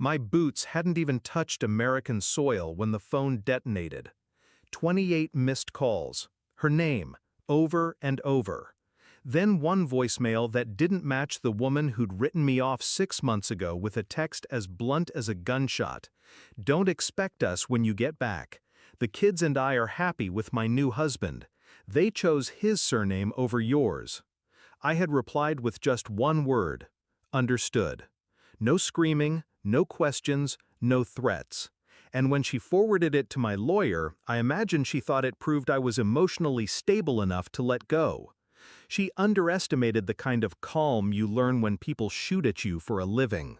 My boots hadn't even touched American soil when the phone detonated. 28 missed calls. Her name, over and over. Then one voicemail that didn't match the woman who'd written me off 6 months ago with a text as blunt as a gunshot. Don't expect us when you get back. The kids and I are happy with my new husband. They chose his surname over yours. I had replied with just one word. Understood. No screaming, no questions, no threats. And when she forwarded it to my lawyer, I imagine she thought it proved I was emotionally stable enough to let go. She underestimated the kind of calm you learn when people shoot at you for a living.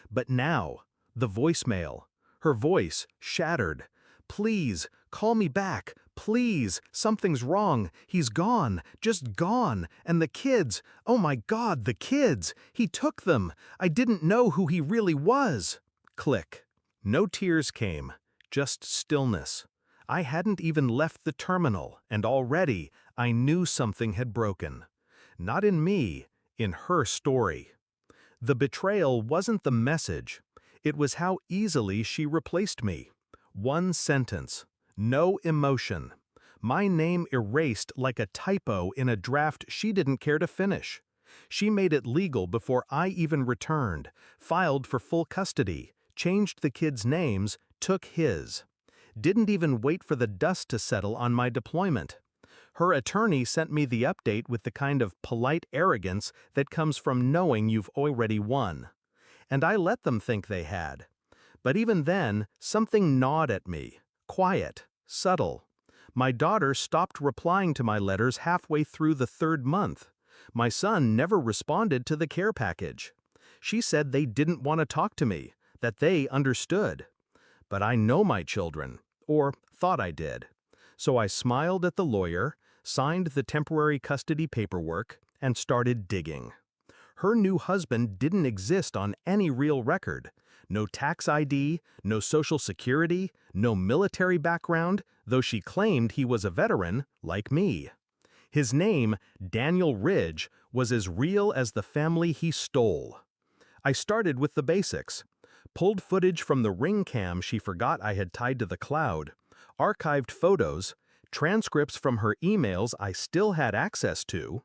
But now, the voicemail, her voice shattered. Please, call me back. Please, something's wrong. He's gone, just gone. And the kids, oh my God, the kids. He took them. I didn't know who he really was. Click. No tears came, just stillness. I hadn't even left the terminal, and already I knew something had broken. Not in me, in her story. The betrayal wasn't the message. It was how easily she replaced me. One sentence. No emotion. My name erased like a typo in a draft she didn't care to finish. She made it legal before I even returned, filed for full custody, changed the kids' names, took his. Didn't even wait for the dust to settle on my deployment. Her attorney sent me the update with the kind of polite arrogance that comes from knowing you've already won. And I let them think they had. But even then, something gnawed at me. Quiet, subtle. My daughter stopped replying to my letters halfway through the 3rd month. My son never responded to the care package. She said they didn't want to talk to me, that they understood. But I know my children, or thought I did. So I smiled at the lawyer, signed the temporary custody paperwork, and started digging. Her new husband didn't exist on any real record. No tax ID, no social security, no military background, though she claimed he was a veteran, like me. His name, Daniel Ridge, was as real as the family he stole. I started with the basics. Pulled footage from the Ring cam she forgot I had tied to the cloud, archived photos, transcripts from her emails I still had access to.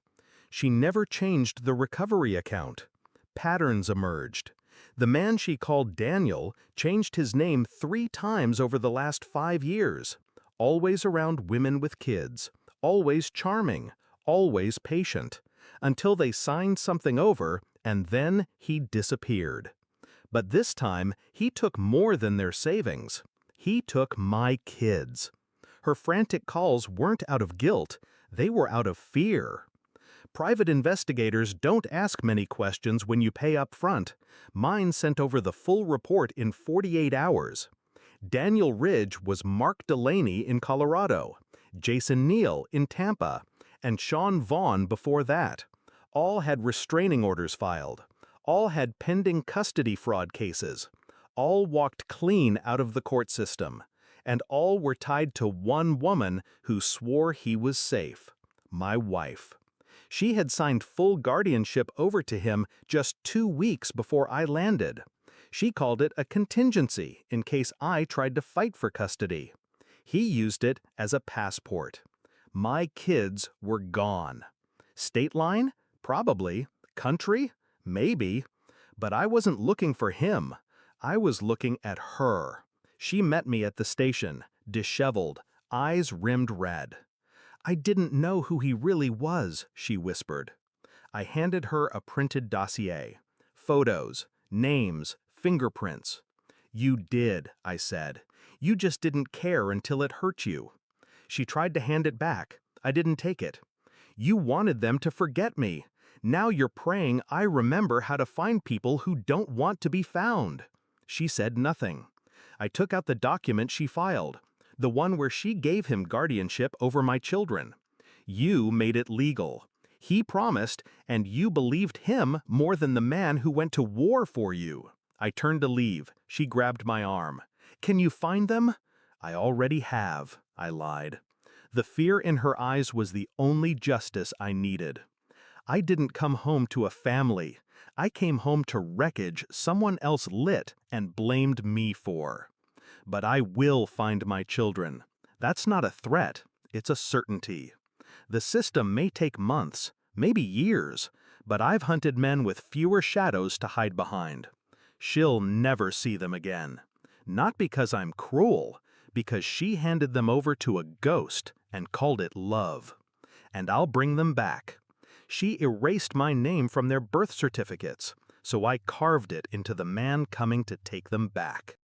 She never changed the recovery account. Patterns emerged. The man she called Daniel changed his name 3 times over the last 5 years. Always around women with kids. Always charming. Always patient. Until they signed something over, and then he disappeared. But this time, he took more than their savings. He took my kids. Her frantic calls weren't out of guilt. They were out of fear. Private investigators don't ask many questions when you pay up front. Mine sent over the full report in 48 hours. Daniel Ridge was Mark Delaney in Colorado, Jason Neal in Tampa, and Sean Vaughn before that. All had restraining orders filed. All had pending custody fraud cases. All walked clean out of the court system. And all were tied to one woman who swore he was safe. My wife. She had signed full guardianship over to him just 2 weeks before I landed. She called it a contingency in case I tried to fight for custody. He used it as a passport. My kids were gone. State line? Probably. Country? Maybe. But I wasn't looking for him. I was looking at her. She met me at the station, disheveled, eyes rimmed red. I didn't know who he really was, she whispered. I handed her a printed dossier. Photos, names, fingerprints. You did, I said. You just didn't care until it hurt you. She tried to hand it back. I didn't take it. You wanted them to forget me. Now you're praying I remember how to find people who don't want to be found. She said nothing. I took out the document she filed, the one where she gave him guardianship over my children. You made it legal. He promised, and you believed him more than the man who went to war for you. I turned to leave. She grabbed my arm. Can you find them? I already have, I lied. The fear in her eyes was the only justice I needed. I didn't come home to a family. I came home to wreckage someone else lit and blamed me for. But I will find my children. That's not a threat, it's a certainty. The system may take months, maybe years, but I've hunted men with fewer shadows to hide behind. She'll never see them again. Not because I'm cruel, because she handed them over to a ghost and called it love. And I'll bring them back. She erased my name from their birth certificates, so I carved it into the man coming to take them back.